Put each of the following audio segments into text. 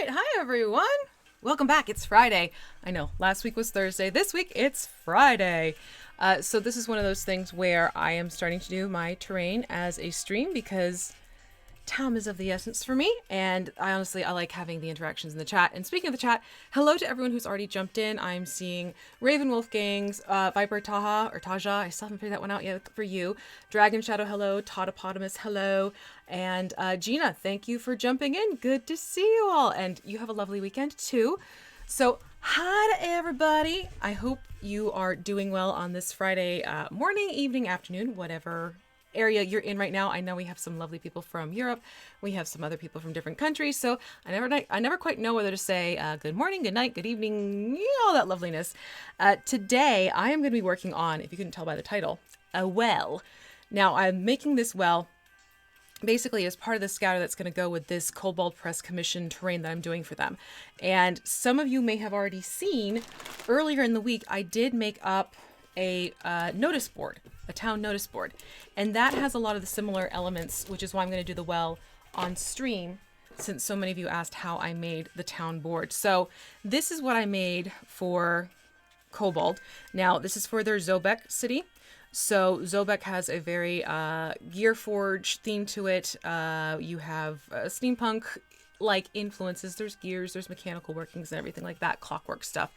Hi everyone. Welcome back. It's Friday. I know last week was Thursday. This week it's Friday. So this is one of those things where I am starting to do my terrain as a stream because time is of the essence for me, and I like having the interactions in the chat. And speaking of the chat, hello to everyone who's already jumped in. I'm seeing Raven Wolfgang's, Viper Taha or Taja, I still haven't figured that one out yet for you. Dragon Shadow, hello. Totopotamus, hello. And Gina, thank you for jumping in. Good to see you all, and you have a lovely weekend too. So hi to everybody. I hope you are doing well on this Friday morning, evening, afternoon, whatever area you're in right now. I know we have some lovely people from Europe. We have some other people from different countries. So I never quite know whether to say good morning, good night, good evening, all that loveliness. Today I am going to be working on, if you couldn't tell by the title, a well. Now I'm making this well basically as part of the scouter that's going to go with this Kobold Press commission terrain that I'm doing for them. And some of you may have already seen earlier in the week, I did make up a notice board, a town notice board. And that has a lot of the similar elements, which is why I'm going to do the well on stream, since so many of you asked how I made the town board. So this is what I made for Kobold. Now, this is for their Zobeck city. So Zobeck has a very Gearforge theme to it. You have steampunk-like influences. There's gears, there's mechanical workings and everything like that, clockwork stuff.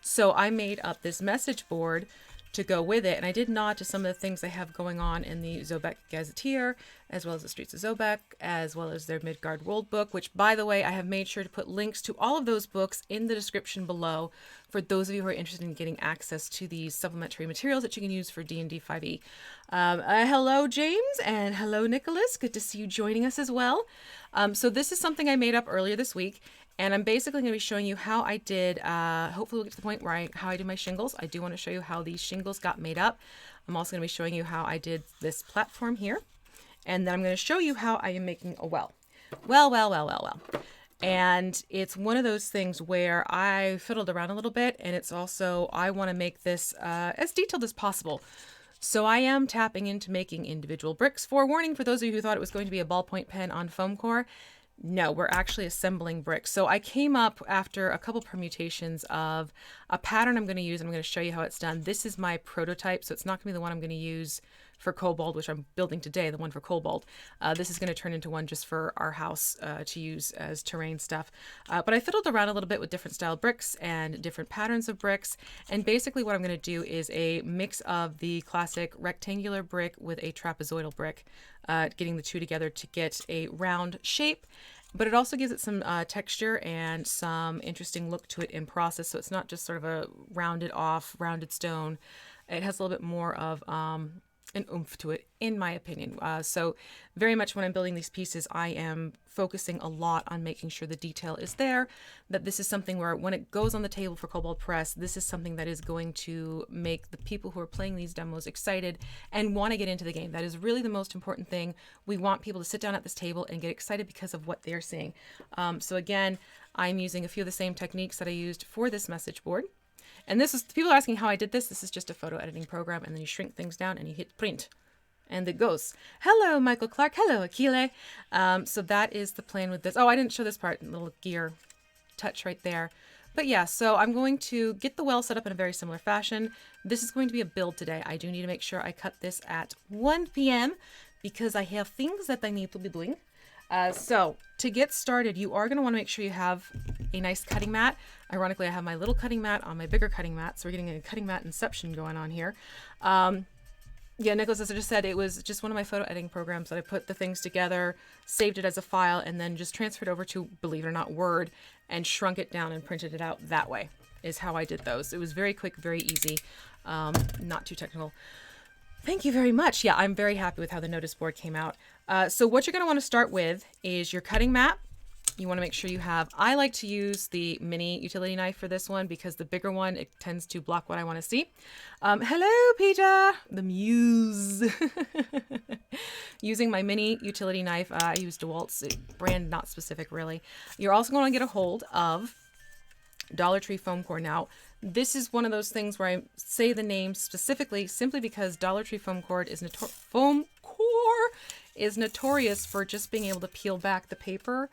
So I made up this message board to go with it, and I did nod to some of the things they have going on in the Zobeck Gazetteer, as well as the Streets of Zobeck, as well as their Midgard World book, which, by the way, I have made sure to put links to all of those books in the description below for those of you who are interested in getting access to these supplementary materials that you can use for D&D 5e. Hello, James, and hello, Nicholas. Good to see you joining us as well. So this is something I made up earlier this week, and I'm basically going to be showing you how I did, hopefully we'll get to the point where how I did my shingles. I do want to show you how these shingles got made up. I'm also going to be showing you how I did this platform here. And then I'm going to show you how I am making a well. Well. And it's one of those things where I fiddled around a little bit, and it's also, I want to make this as detailed as possible. So I am tapping into making individual bricks. Forewarning for those of you who thought it was going to be a ballpoint pen on foam core. No, we're actually assembling bricks. So I came up after a couple permutations of a pattern I'm going to use. I'm going to show you how it's done. This is my prototype, so it's not going to be the one I'm going to use for Kobold, which I'm building today, the one for Kobold. This is going to turn into one just for our house to use as terrain stuff. But I fiddled around a little bit with different style bricks and different patterns of bricks. And basically what I'm going to do is a mix of the classic rectangular brick with a trapezoidal brick, getting the two together to get a round shape. But it also gives it some texture and some interesting look to it in process. So it's not just sort of a rounded stone. It has a little bit more of an oomph to it, in my opinion. So very much when I'm building these pieces, I am focusing a lot on making sure the detail is there, that this is something where when it goes on the table for Kobold Press, this is something that is going to make the people who are playing these demos excited and want to get into the game. That is really the most important thing. We want people to sit down at this table and get excited because of what they're seeing. So again, I'm using a few of the same techniques that I used for this message board. And this is, people are asking how I did this. This is just a photo editing program, and then you shrink things down and you hit print. And it goes. Hello, Michael Clark. Hello, Akile. So that is the plan with this. Oh, I didn't show this part. Little gear touch right there. But yeah, so I'm going to get the well set up in a very similar fashion. This is going to be a build today. I do need to make sure I cut this at 1 p.m. because I have things that I need to be doing. So to get started, you are going to want to make sure you have a nice cutting mat. Ironically, I have my little cutting mat on my bigger cutting mat. So we're getting a cutting mat inception going on here. Yeah, Nicholas, as I just said, it was just one of my photo editing programs that I put the things together, saved it as a file, and then just transferred over to, believe it or not, Word, and shrunk it down and printed it out that way is how I did those. It was very quick, very easy, not too technical. Thank you very much. Yeah, I'm very happy with how the notice board came out. So what you're going to want to start with is your cutting mat. You want to make sure you have, I like to use the mini utility knife for this one because the bigger one, it tends to block what I want to see. Hello, Peter, the Muse. Using my mini utility knife, I used DeWalt's, brand not specific really. You're also going to get a hold of Dollar Tree foam core. Now, this is one of those things where I say the name specifically simply because Dollar Tree foam core is notorious for just being able to peel back the paper,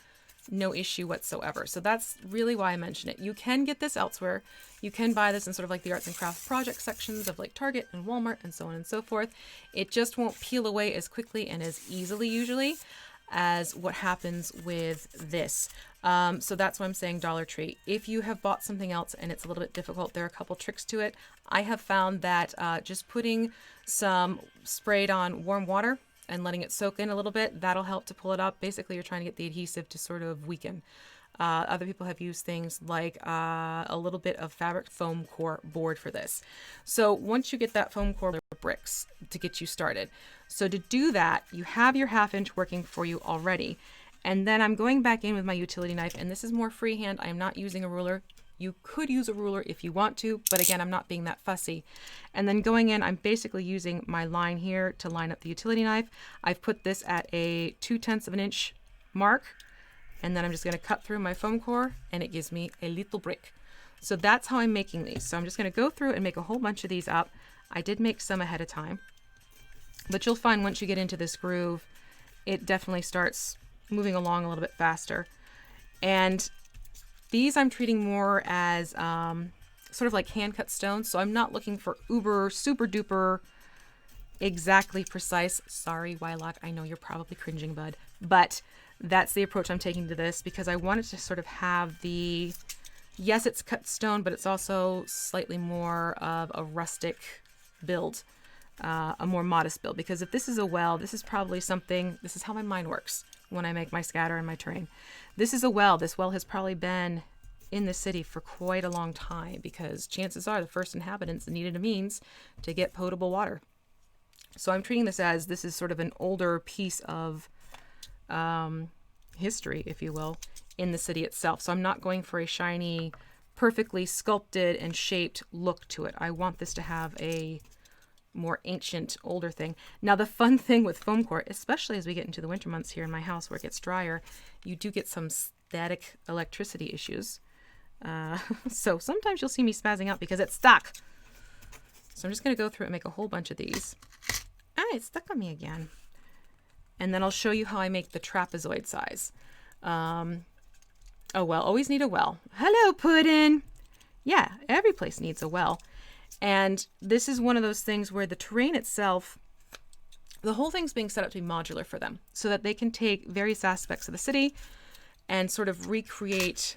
no issue whatsoever. So that's really why I mention it. You can get this elsewhere. You can buy this in sort of like the arts and crafts project sections of like Target and Walmart and so on and so forth. It just won't peel away as quickly and as easily usually as what happens with this. So that's why I'm saying Dollar Tree. If you have bought something else and it's a little bit difficult, there are a couple tricks to it. I have found that just putting some sprayed on warm water and letting it soak in a little bit, that'll help to pull it up. Basically, you're trying to get the adhesive to sort of weaken. Other people have used things like a little bit of fabric foam core board for this. So once you get that foam core bricks to get you started. So to do that, you have your 1/2 inch working for you already. And then I'm going back in with my utility knife, and this is more freehand. I am not using a ruler. You could use a ruler if you want to, but again, I'm not being that fussy. And then going in, I'm basically using my line here to line up the utility knife. I've put this at a 2/10 of an inch mark, and then I'm just going to cut through my foam core, and it gives me a little brick. So that's how I'm making these. So I'm just going to go through and make a whole bunch of these up. I did make some ahead of time, but you'll find once you get into this groove, it definitely starts moving along a little bit faster. And these I'm treating more as sort of like hand cut stones. So I'm not looking for uber, super duper, exactly precise. Sorry, Wylock, I know you're probably cringing, bud. But that's the approach I'm taking to this because I wanted to sort of have the, yes, it's cut stone, but it's also slightly more of a rustic build, a more modest build. Because if this is a well, this is probably something, this is how my mind works when I make my scatter and my terrain. This is a well. This well has probably been in the city for quite a long time because chances are the first inhabitants needed a means to get potable water. So I'm treating this as this is sort of an older piece of history, if you will, in the city itself. So I'm not going for a shiny, perfectly sculpted and shaped look to it. I want this to have a more ancient, older thing. Now, the fun thing with foam core, especially as we get into the winter months here in my house where it gets drier, you do get some static electricity issues. So sometimes you'll see me spazzing out because it's stuck. So I'm just going to go through and make a whole bunch of these. Ah, it's stuck on me again. And then I'll show you how I make the trapezoid size. Oh, well, always need a well. Hello, Puddin'. Yeah, every place needs a well. And this is one of those things where the terrain itself the whole thing's being set up to be modular for them so that they can take various aspects of the city and sort of recreate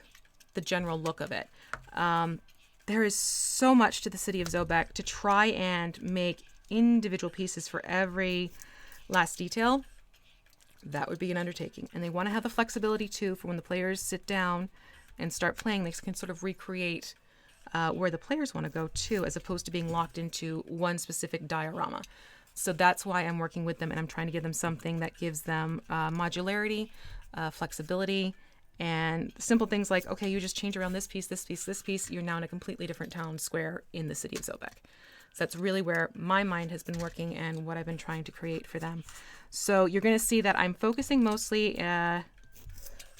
the general look of it. There is so much to the city of Zobeck to try and make individual pieces for every last detail. That would be an undertaking. And they want to have the flexibility too for when the players sit down and start playing, they can sort of recreate where the players want to go too, as opposed to being locked into one specific diorama. So that's why I'm working with them, and I'm trying to give them something that gives them modularity, flexibility, and simple things like, okay, you just change around this piece, this piece, this piece, you're now in a completely different town square in the city of Zobeck. So that's really where my mind has been working and what I've been trying to create for them. So you're going to see that I'm focusing mostly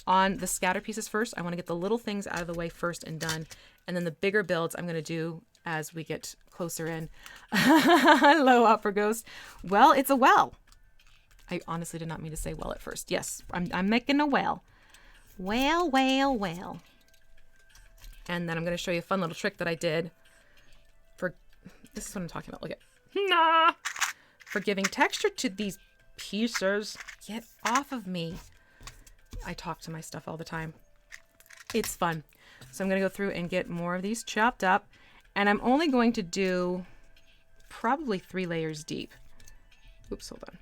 on the scatter pieces first. I want to get the little things out of the way first and done. And then the bigger builds I'm going to do as we get closer in. Hello, Opera Ghost. Well, it's a well. I honestly did not mean to say well at first. Yes, I'm making a well. Well, well, well. And then I'm going to show you a fun little trick that I did for, this is what I'm talking about. Look at, nah, for giving texture to these pieces. Get off of me. I talk to my stuff all the time. It's fun. So I'm going to go through and get more of these chopped up. And I'm only going to do probably 3 layers deep. Oops, hold on.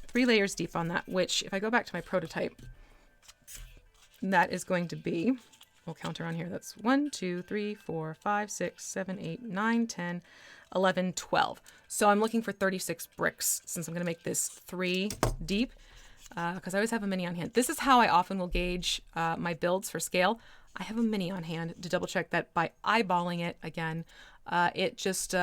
3 layers deep on that, which if I go back to my prototype, that is going to be, we'll count around here. That's 1, 2, 3, 4, 5, 6, 7, 8, 9, 10, 11, 12. So I'm looking for 36 bricks since I'm going to make this 3 deep because I always have a mini on hand. This is how I often will gauge my builds for scale. I have a mini on hand to double check that by eyeballing it again, it just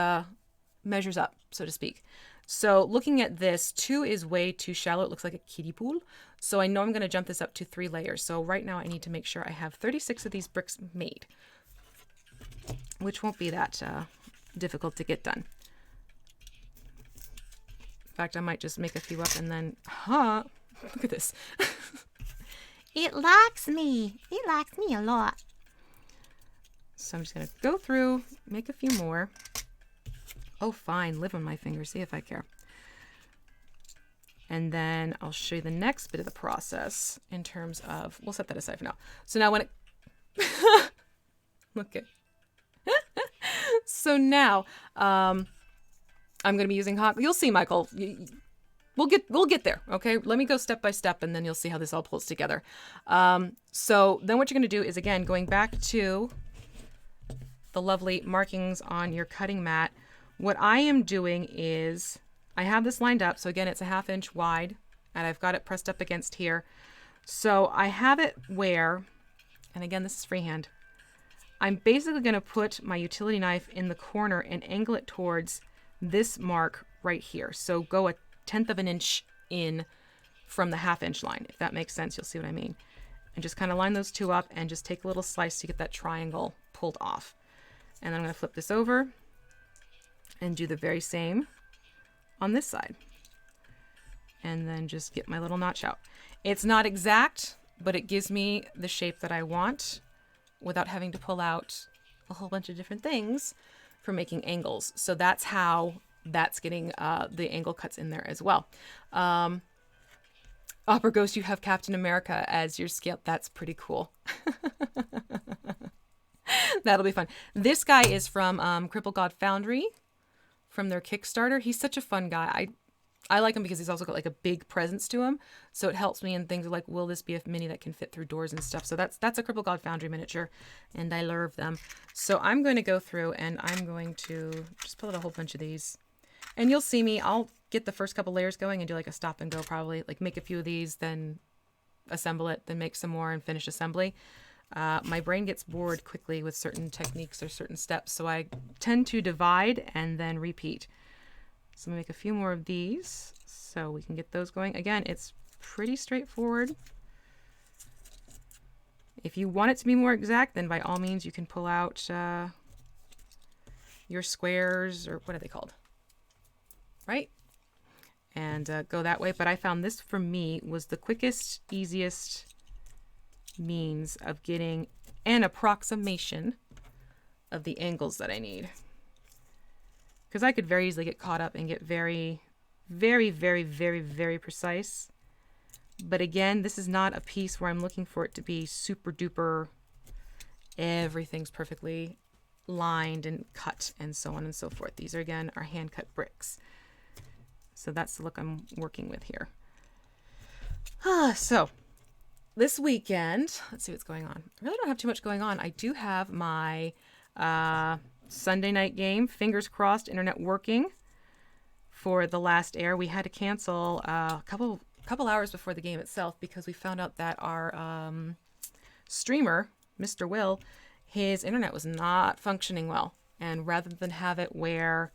measures up, so to speak. So looking at this, 2 is way too shallow. It looks like a kiddie pool. So I know I'm going to jump this up to 3 layers. So right now I need to make sure I have 36 of these bricks made, which won't be that difficult to get done. In fact, I might just make a few up and then, look at this. It likes me. It likes me a lot. So I'm just going to go through, make a few more. Oh, fine. Live on my finger. See if I care. And then I'll show you the next bit of the process in terms of, we'll set that aside for now. So now when it, look at, so now I'm going to be using hot, you'll see, Michael, we'll get there. Okay. Let me go step by step and then you'll see how this all pulls together. So then what you're going to do is, again, going back to the lovely markings on your cutting mat. What I am doing is I have this lined up. So again, it's a 1/2 inch wide and I've got it pressed up against here. So I have it where, and again, this is freehand. I'm basically going to put my utility knife in the corner and angle it towards this mark right here. So go 1/10 of an inch in from the 1/2 inch line. If that makes sense, you'll see what I mean. And just kind of line those 2 up and just take a little slice to get that triangle pulled off. And then I'm going to flip this over and do the very same on this side. And then just get my little notch out. It's not exact, but it gives me the shape that I want without having to pull out a whole bunch of different things for making angles. So that's how that's getting the angle cuts in there as well. Opera Ghost, you have Captain America as your scale. That's pretty cool. That'll be fun. This guy is from Cripple God Foundry, from their Kickstarter. He's such a fun guy. I like him because he's also got like a big presence to him. So it helps me in things like, will this be a mini that can fit through doors and stuff? So that's a Cripple God Foundry miniature, and I love them. So I'm going to go through and I'm going to just pull out a whole bunch of these. And you'll see me, I'll get the first couple layers going and do like a stop and go probably. Like make a few of these, then assemble it, then make some more and finish assembly. My brain gets bored quickly with certain techniques or certain steps, so I tend to divide and then repeat. So I'm going to make a few more of these so we can get those going. Again, it's pretty straightforward. If you want it to be more exact, then by all means you can pull out your squares, or what are they called? Right? And go that way. But I found this for me was the quickest, easiest means of getting an approximation of the angles that I need. Because I could very easily get caught up and get very Very, very, very, very precise. But again, this is not a piece where I'm looking for it to be super duper, everything's perfectly lined and cut and so on and so forth. These are, again, our hand cut bricks. So that's the look I'm working with here. So this weekend, let's see what's going on. I really don't have too much going on. I do have my Sunday night game, fingers crossed, internet working for The Last Air. We had to cancel a couple hours before the game itself because we found out that our streamer, Mr. Will, his internet was not functioning well. And rather than have it where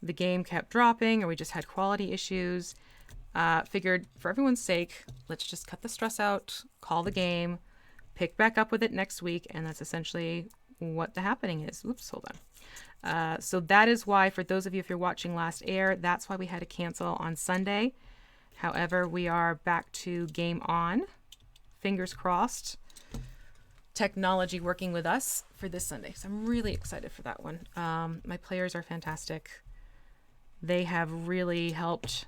the game kept dropping or we just had quality issues, figured for everyone's sake, let's just cut the stress out, call the game, pick back up with it next week, and that's essentially what the happening is. Oops, hold on. So that is why, for those of you if you're watching Last Air, that's why we had to cancel on Sunday. However, we are back to game on. Fingers crossed. Technology working with us for this Sunday. So I'm really excited for that one. My players are fantastic. They have really helped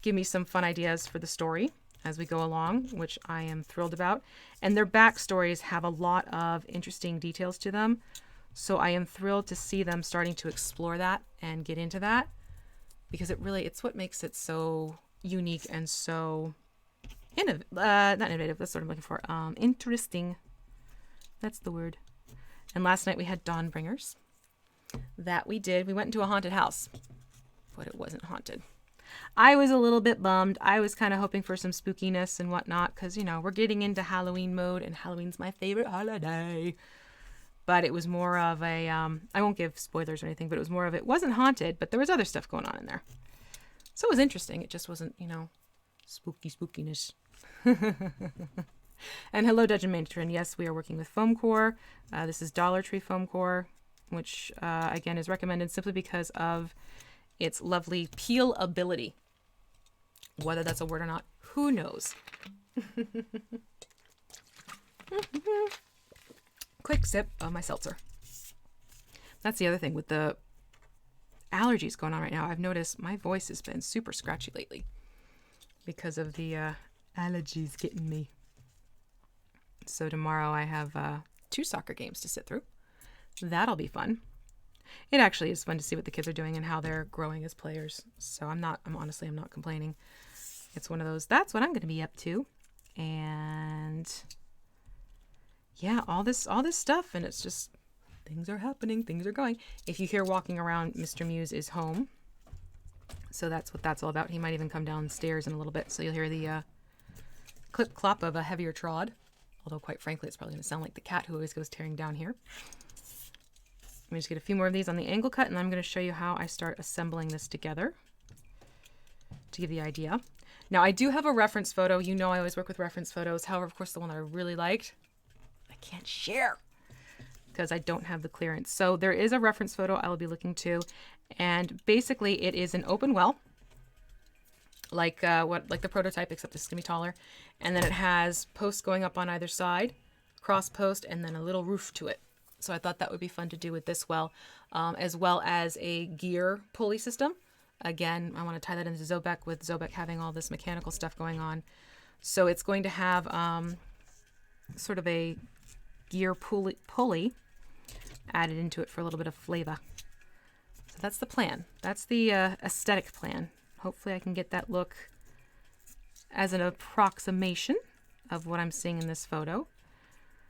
give me some fun ideas for the story as we go along, which I am thrilled about. And their backstories have a lot of interesting details to them. So I am thrilled to see them starting to explore that and get into that, because it's what makes it so unique and so not innovative, that's what I'm looking for. Interesting. That's the word. And last night we had Dawnbringers. That we did. We went into a haunted house, but it wasn't haunted. I was a little bit bummed. I was kind of hoping for some spookiness and whatnot because, you know, we're getting into Halloween mode and Halloween's my favorite holiday. But it was more of a, I won't give spoilers or anything, but it was more of, it wasn't haunted, but there was other stuff going on in there. So it was interesting. It just wasn't, you know, spookiness. And hello, Dungeon Matron. Yes, we are working with foam core. This is Dollar Tree foam core, which, again, is recommended simply because of its lovely peel ability. Whether that's a word or not, who knows? Quick sip of my seltzer. That's the other thing with the allergies going on right now. I've noticed my voice has been super scratchy lately because of the allergies getting me. So tomorrow I have 2 soccer games to sit through. That'll be fun. It actually is fun to see what the kids are doing and how they're growing as players. So I'm not complaining. It's one of those, that's what I'm going to be up to. And yeah, all this stuff, and it's just, things are happening, things are going. If you hear walking around, Mr. Muse is home. So that's what that's all about. He might even come downstairs in a little bit, so you'll hear the clip-clop of a heavier trod. Although, quite frankly, it's probably going to sound like the cat who always goes tearing down here. Let me just get a few more of these on the angle cut, and then I'm going to show you how I start assembling this together to give you the idea. Now, I do have a reference photo. You know I always work with reference photos. However, of course, the one that I really liked, I can't share because I don't have the clearance. So there is a reference photo I will be looking to, and basically it is an open well, like the prototype, except this is going to be taller. And then it has posts going up on either side, cross post, and then a little roof to it. So I thought that would be fun to do with this well, as well as a gear pulley system. Again, I want to tie that into Zobeck, with Zobeck having all this mechanical stuff going on. So it's going to have sort of a gear pulley added into it for a little bit of flavor. So that's the plan. That's the aesthetic plan. Hopefully I can get that look as an approximation of what I'm seeing in this photo.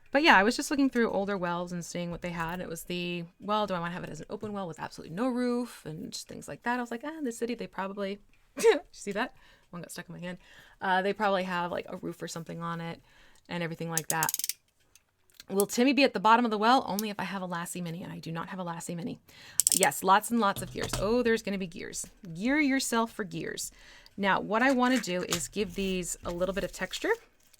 But yeah, I was just looking through older wells and seeing what they had. It was the, well, do I want to have it as an open well with absolutely no roof and just things like that? I was like, in the city, they probably, see that? One got stuck in my hand. They probably have like a roof or something on it and everything like that. Will Timmy be at the bottom of the well? Only if I have a Lassie Mini, and I do not have a Lassie Mini. Yes, lots and lots of gears. Oh, there's going to be gears. Gear yourself for gears. Now, what I want to do is give these a little bit of texture.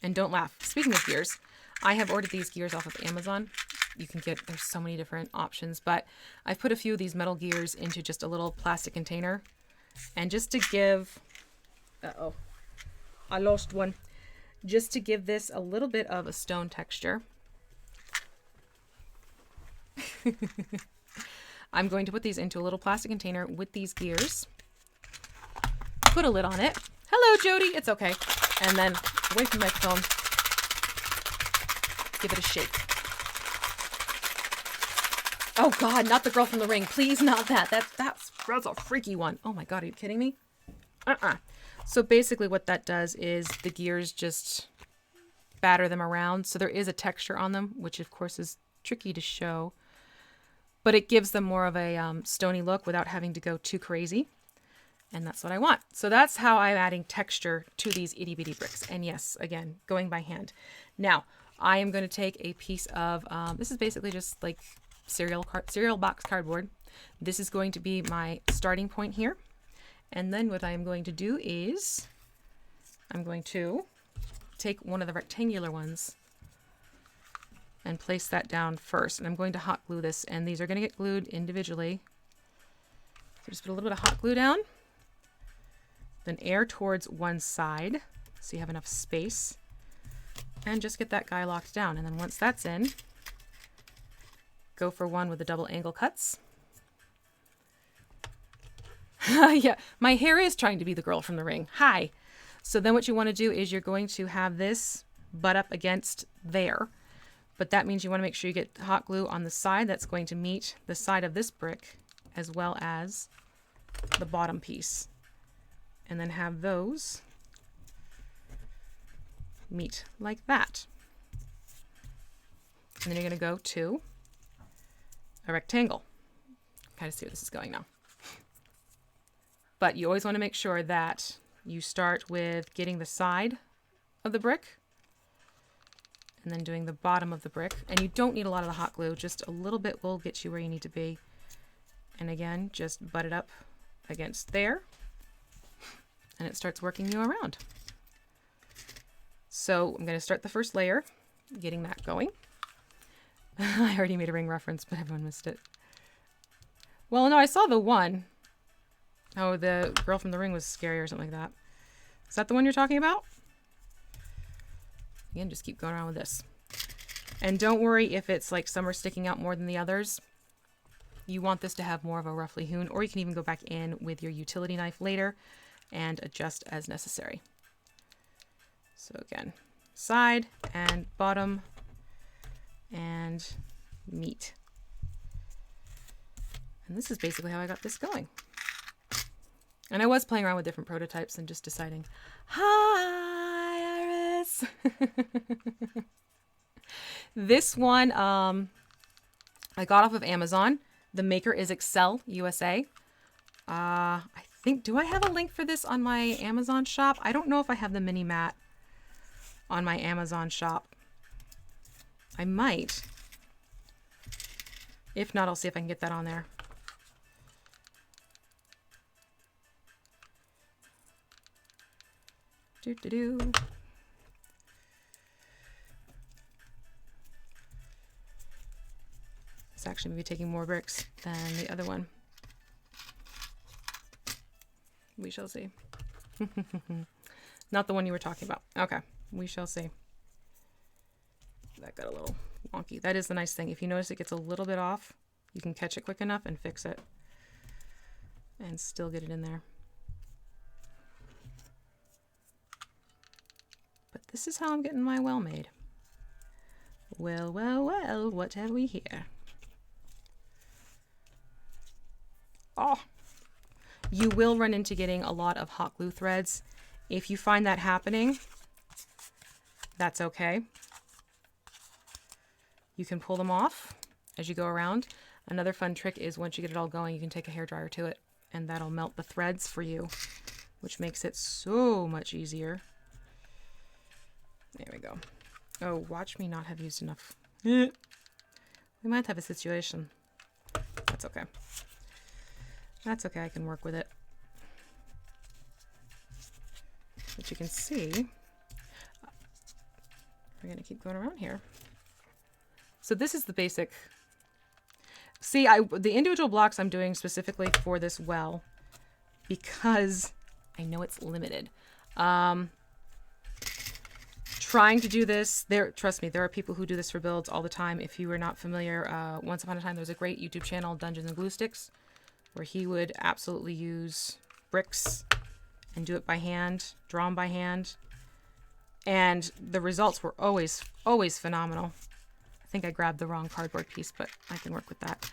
And don't laugh. Speaking of gears, I have ordered these gears off of Amazon. You can get, there's so many different options, but I've put a few of these metal gears into just a little plastic container. And just to give, I lost one. Just to give this a little bit of a stone texture. I'm going to put these into a little plastic container with these gears. put a lid on it. Hello, Jody. It's okay. And then away from the microphone. Give it a shake. Oh God, not the girl from the ring. Please, not that. That's a freaky one. Oh my God, are you kidding me? So basically what that does is the gears just batter them around. So there is a texture on them, which of course is tricky to show. But it gives them more of a stony look without having to go too crazy. And that's what I want. So that's how I'm adding texture to these itty bitty bricks. And yes, again, going by hand. Now, I am going to take a piece of, this is basically just like cereal box cardboard. This is going to be my starting point here. And then what I'm going to do is I'm going to take one of the rectangular ones and place that down first. And I'm going to hot glue this, and these are going to get glued individually. So just put a little bit of hot glue down, then air towards one side so you have enough space, and just get that guy locked down. And then once that's in, go for one with the double angle cuts. Yeah, my hair is trying to be the girl from the ring. Hi. So then what you want to do is you're going to have this butt up against there. But that means you want to make sure you get hot glue on the side that's going to meet the side of this brick as well as the bottom piece. And then have those meet like that. And then you're going to go to a rectangle. Kind of see where this is going now. But you always want to make sure that you start with getting the side of the brick and then doing the bottom of the brick. And you don't need a lot of the hot glue, just a little bit will get you where you need to be. And again, just butt it up against there and it starts working you around. So I'm going to start the first layer, getting that going. I already made a ring reference, but everyone missed it. Well, no, I saw the one. Oh, the girl from the ring was scary or something like that. Is that the one you're talking about? Again, just keep going around with this. And don't worry if it's like some are sticking out more than the others. You want this to have more of a roughly hewn, or you can even go back in with your utility knife later and adjust as necessary. So again, side and bottom and meat. And this is basically how I got this going. And I was playing around with different prototypes and just deciding, hi, Iris. This one I got off of Amazon. The maker is Excel USA. I think, do I have a link for this on my Amazon shop? I don't know if I have the mini mat on my Amazon shop. I might. If not, I'll see if I can get that on there. Do. It's actually maybe taking more bricks than the other one. We shall see. Not the one you were talking about. Okay, we shall see. That got a little wonky. That is the nice thing. If you notice it gets a little bit off, you can catch it quick enough and fix it. And still get it in there. But this is how I'm getting my well made. Well, well, well, what have we here? Oh, you will run into getting a lot of hot glue threads. If you find that happening, that's okay. You can pull them off as you go around. Another fun trick is once you get it all going, you can take a hairdryer to it and that'll melt the threads for you, which makes it so much easier. There we go. Oh, watch me not have used enough. We might have a situation. That's okay. That's okay, I can work with it. But you can see, we're going to keep going around here. So this is the basic. See, the individual blocks I'm doing specifically for this well because I know it's limited. Trying to do this, trust me, there are people who do this for builds all the time. If you are not familiar, once upon a time there was a great YouTube channel, Dungeons and Glue Sticks, where he would absolutely use bricks and do it by hand, draw them by hand. And the results were always phenomenal. I think I grabbed the wrong cardboard piece, but I can work with that.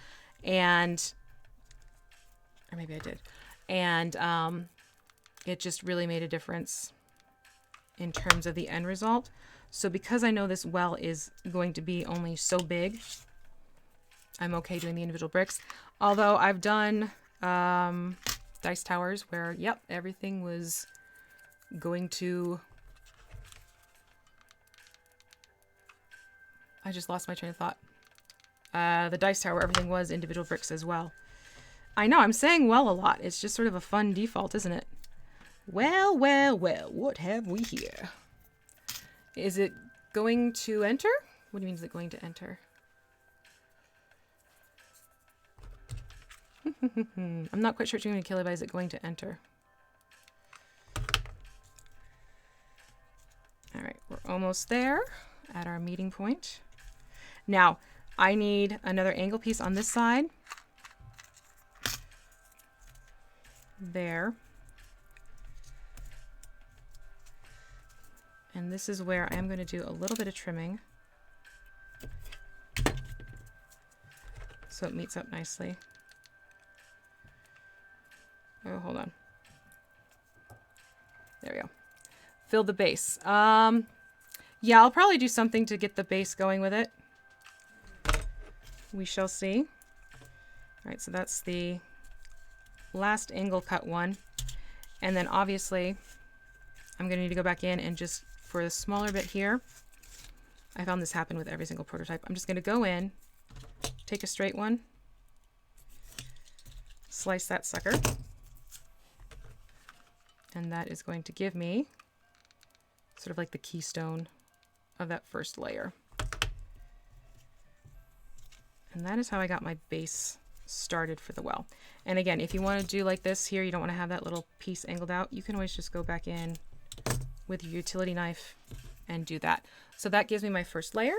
Or maybe I did. And it just really made a difference in terms of the end result. So because I know this well is going to be only so big, I'm okay doing the individual bricks. Although I've done dice towers where, yep, everything was going to... I just lost my train of thought. The dice tower, everything was individual bricks as well. I know, I'm saying well a lot. It's just sort of a fun default, isn't it? Well, well, well, what have we here? Is it going to enter? What do you mean is it going to enter? I'm not quite sure what you're going to kill it by. Is it going to enter? All right, we're almost there at our meeting point. Now, I need another angle piece on this side. There. And this is where I am going to do a little bit of trimming, so it meets up nicely. Oh, hold on. There we go. Fill the base. Yeah, I'll probably do something to get the base going with it. We shall see. All right, so that's the last angle cut one. And then obviously I'm going to need to go back in and just, for a smaller bit here, I found this happen with every single prototype. I'm just going to go in, take a straight one, slice that sucker. And that is going to give me sort of like the keystone of that first layer. And that is how I got my base started for the well. And again, if you want to do like this here, you don't want to have that little piece angled out, you can always just go back in with your utility knife and do that. So that gives me my first layer.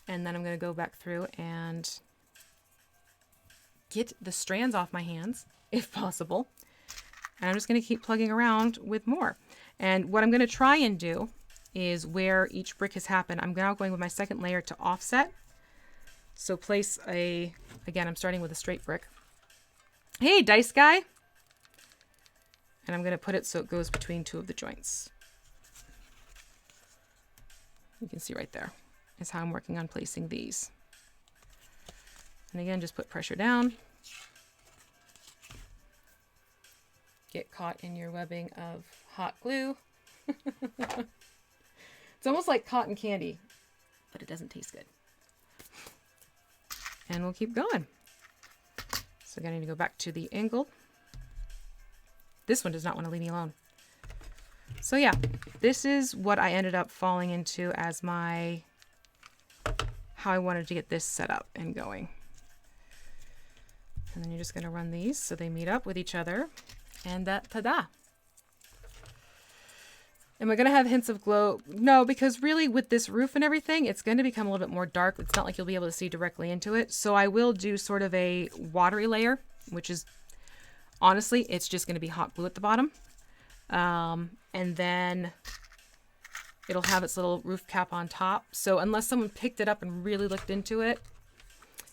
And then I'm going to go back through and get the strands off my hands, if possible. And I'm just going to keep plugging around with more. And what I'm going to try and do is where each brick has happened, I'm now going with my second layer to offset. So place a, again, I'm starting with a straight brick. Hey, dice guy. And I'm going to put it so it goes between two of the joints. You can see right there is how I'm working on placing these. And again, just put pressure down. Get caught in your webbing of hot glue. It's almost like cotton candy, but it doesn't taste good. And we'll keep going. So again, I need to go back to the angle. This one does not want to leave me alone. So yeah, this is what I ended up falling into as my, how I wanted to get this set up and going. And then you're just going to run these so they meet up with each other. And that, ta-da! Am I going to have hints of glow? No, because really with this roof and everything, it's going to become a little bit more dark. It's not like you'll be able to see directly into it. So I will do sort of a watery layer, which is, honestly, it's just going to be hot glue at the bottom. And then it'll have its little roof cap on top. So unless someone picked it up and really looked into it,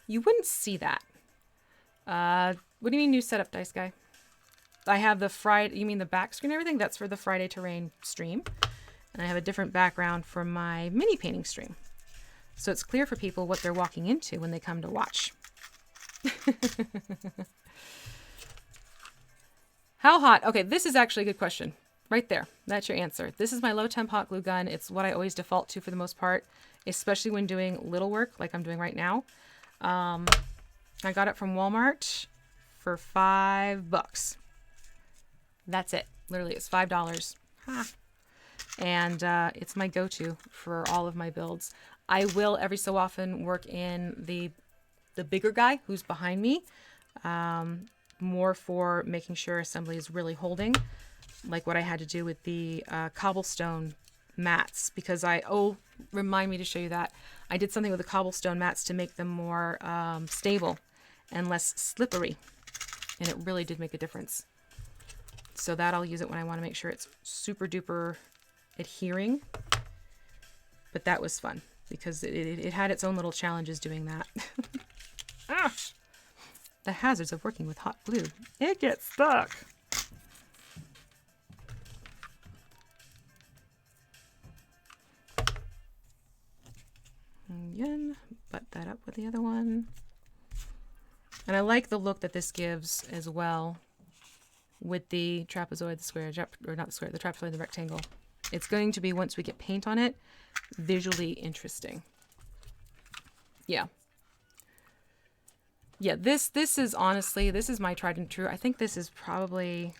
you wouldn't see that. What do you mean new setup, Dice Guy? I have the Friday, you mean the back screen and everything? That's for the Friday Terrain stream. And I have a different background for my mini painting stream. So it's clear for people what they're walking into when they come to watch. How hot? Okay, this is actually a good question. Right there. That's your answer. This is my low temp hot glue gun. It's what I always default to for the most part, especially when doing little work like I'm doing right now. I got it from Walmart for $5. That's it. Literally, it's $5. Ha. And it's my go-to for all of my builds. I will every so often work in the bigger guy who's behind me, more for making sure assembly is really holding, like what I had to do with the cobblestone mats, because remind me to show you that. I did something with the cobblestone mats to make them more stable and less slippery, and it really did make a difference. So that I'll use it when I want to make sure it's super duper adhering. But that was fun because it had its own little challenges doing that. Ah! The hazards of working with hot glue. It gets stuck. Again, butt that up with the other one. And I like the look that this gives as well with the trapezoid, the square, or not the square, the trapezoid, the rectangle. It's going to be, once we get paint on it, visually interesting. Yeah. Yeah, this is honestly, this is my tried and true. I think this is probably,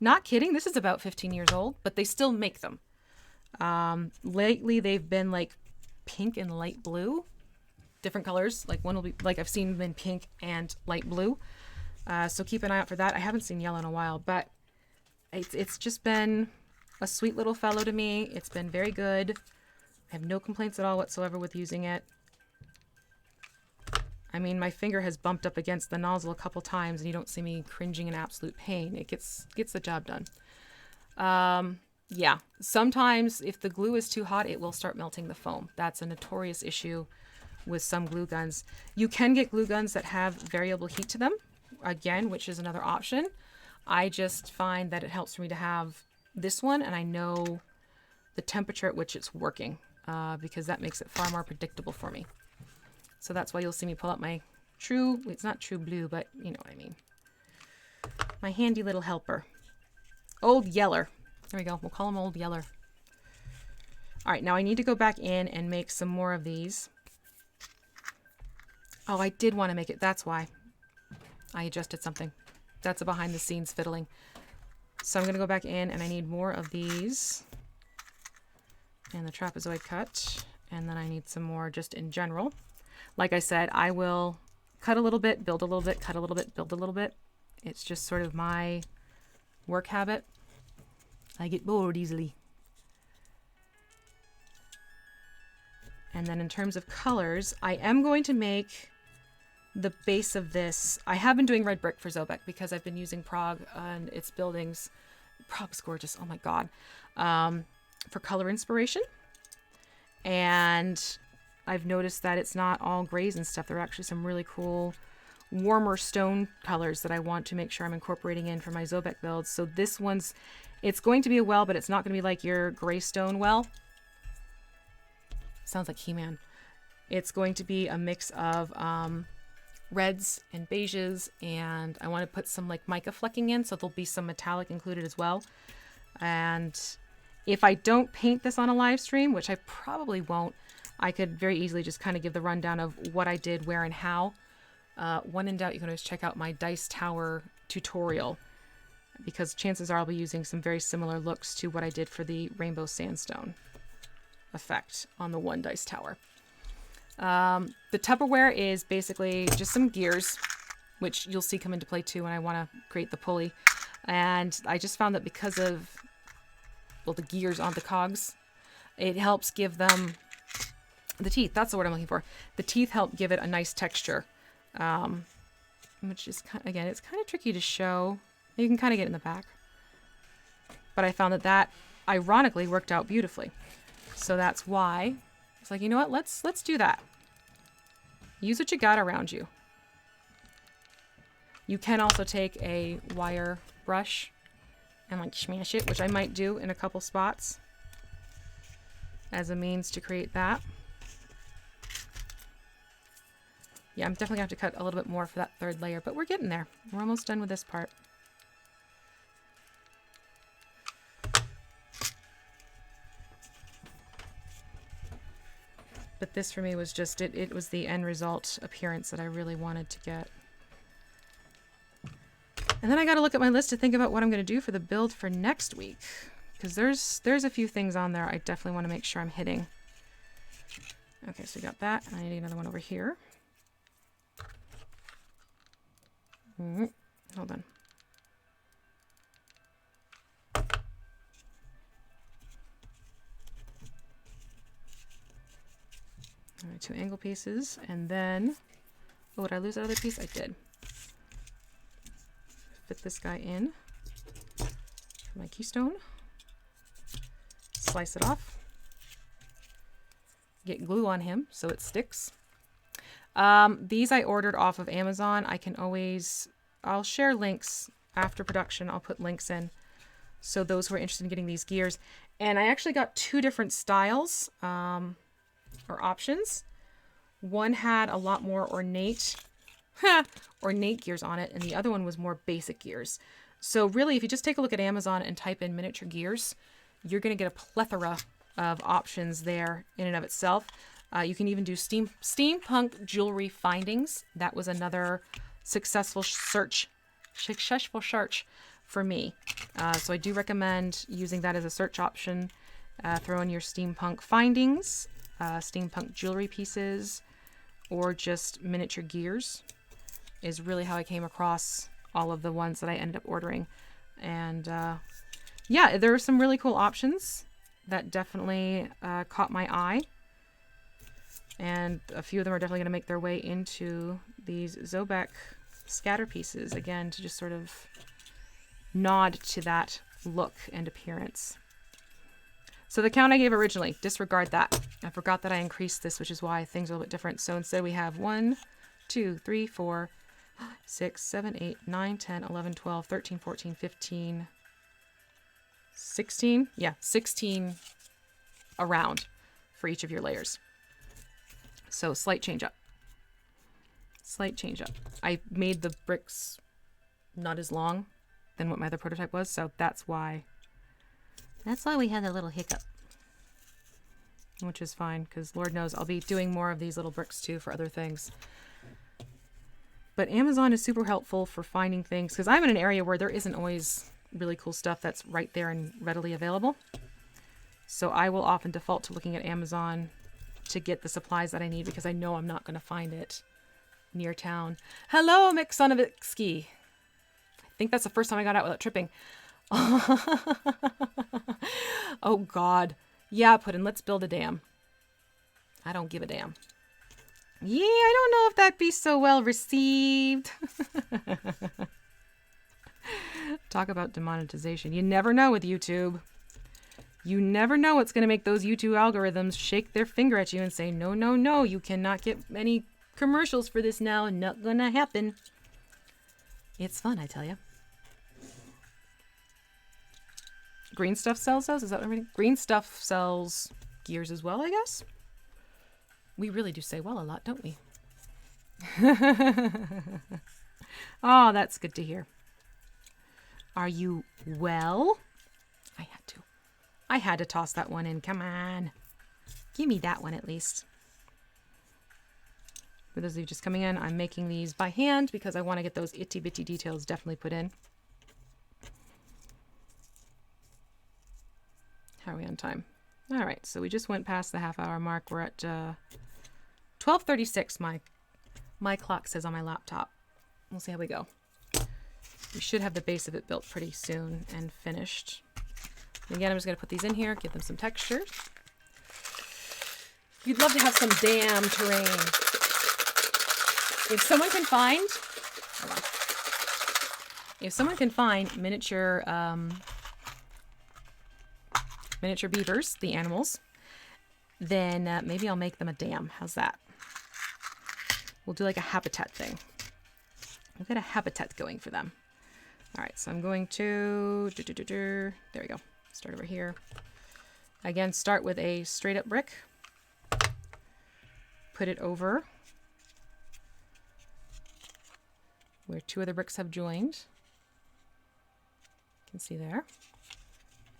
not kidding, this is about 15 years old, but they still make them. Lately, they've been like pink and light blue, different colors. Like one will be, like I've seen them in pink and light blue. So keep an eye out for that. I haven't seen yellow in a while, but it's just been a sweet little fellow to me. It's been very good. I have no complaints at all whatsoever with using it. I mean, my finger has bumped up against the nozzle a couple times and you don't see me cringing in absolute pain. It gets the job done. Yeah, sometimes if the glue is too hot, it will start melting the foam. That's a notorious issue with some glue guns. You can get glue guns that have variable heat to them, again, which is another option. I just find that it helps for me to have this one and I know the temperature at which it's working because that makes it far more predictable for me. So that's why you'll see me pull out my true, it's not true blue, but you know what I mean. My handy little helper. Old Yeller. There we go. We'll call him Old Yeller. All right, now I need to go back in and make some more of these. Oh, I did want to make it. That's why. I adjusted something. That's a behind the scenes fiddling. So I'm going to go back in and I need more of these. And the trapezoid cut. And then I need some more just in general. Like I said, I will cut a little bit, build a little bit, cut a little bit, build a little bit. It's just sort of my work habit. I get bored easily. And then in terms of colors, I am going to make the base of this. I have been doing red brick for Zobeck because I've been using Prague and its buildings. Prague's gorgeous. Oh my God. For color inspiration. And I've noticed that it's not all grays and stuff. There are actually some really cool warmer stone colors that I want to make sure I'm incorporating in for my Zobeck builds. So this one's, it's going to be a well, but it's not going to be like your gray stone well. Sounds like He-Man. It's going to be a mix of reds and beiges, and I want to put some like mica flecking in, so there'll be some metallic included as well. And if I don't paint this on a live stream, which I probably won't, I could very easily just kind of give the rundown of what I did, where, and how. When in doubt, you can always check out my dice tower tutorial, because chances are I'll be using some very similar looks to what I did for the rainbow sandstone effect on the one dice tower. The Tupperware is basically just some gears, which you'll see come into play too when I want to create the pulley. And I just found that because of, well, the gears on the cogs, it helps give them the teeth. That's the word I'm looking for. The teeth help give it a nice texture, which is, again, it's kind of tricky to show. You can kind of get it in the back. But I found that that ironically worked out beautifully. So that's why it's like, you know what? Let's do that. Use what you got around you. You can also take a wire brush and like smash it, which I might do in a couple spots as a means to create that. Yeah, I'm definitely gonna have to cut a little bit more for that third layer, but we're getting there. We're almost done with this part. But this for me was just, it was the end result appearance that I really wanted to get. And then I got to look at my list to think about what I'm going to do for the build for next week. Because there's a few things on there I definitely want to make sure I'm hitting. Okay, so we got that. I need another one over here. Hold on. All right, 2 angle pieces, and then, oh, did I lose that other piece? I did. Fit this guy in. my keystone. Slice it off. Get glue on him so it sticks. These I ordered off of Amazon. I'll share links after production. I'll put links in. So those who are interested in getting these gears. And I actually got 2 different styles or options. One had a lot more ornate gears on it, and the other one was more basic gears. So really, if you just take a look at Amazon and type in miniature gears, you're going to get a plethora of options there in and of itself. You can even do steampunk jewelry findings. That was another successful search for me. So I do recommend using that as a search option. Throw in your steampunk findings, steampunk jewelry pieces, or just miniature gears is really how I came across all of the ones that I ended up ordering. And yeah, there are some really cool options that definitely caught my eye. And a few of them are definitely going to make their way into these Zobeck scatter pieces, again, to just sort of nod to that look and appearance. So the count I gave originally, disregard that. I forgot that I increased this, which is why things are a little bit different. So instead we have 1, 2, 3, 4, 6, 7, 8, 9, 10, 11, 12, 13, 14, 15, 16. Yeah, 16 around for each of your layers. So slight change up. Slight change up. I made the bricks not as long than what my other prototype was, so that's why we had a little hiccup. Which is fine, because Lord knows I'll be doing more of these little bricks too for other things. But Amazon is super helpful for finding things, because I'm in an area where there isn't always really cool stuff that's right there and readily available. So I will often default to looking at Amazon to get the supplies that I need, because I know I'm not going to find it near town. Hello, Miksonovitsky. I think that's the first time I got out without tripping. Oh God. Yeah, Puddin', let's build a dam. I don't give a damn. Yeah, I don't know if that'd be so well received. Talk about demonetization. You never know with YouTube. You never know what's going to make those YouTube algorithms shake their finger at you and say, no, no, no, you cannot get any commercials for this now. Not going to happen. It's fun, I tell you. Green stuff sells those? Is that what I'm reading? Green stuff sells gears as well, I guess. We really do say well a lot, don't we? Oh, that's good to hear. Are you well? I had to toss that one in. Come on. Give me that one at least. For those of you just coming in, I'm making these by hand because I want to get those itty bitty details definitely put in. How are we on time? All right, so we just went past the half-hour mark. We're at 12:36. My clock says on my laptop. We'll see how we go. We should have the base of it built pretty soon and finished. And again, I'm just going to put these in here, give them some texture. You'd love to have some dam terrain. If someone can find, hold on. If someone can find miniature beavers, the animals, then maybe I'll make them a dam. How's that? We'll do like a habitat thing. We'll get a habitat going for them. All right, so I'm going to, there we go. Start over here. Again, start with a straight up brick. Put it over where 2 other bricks have joined. You can see there.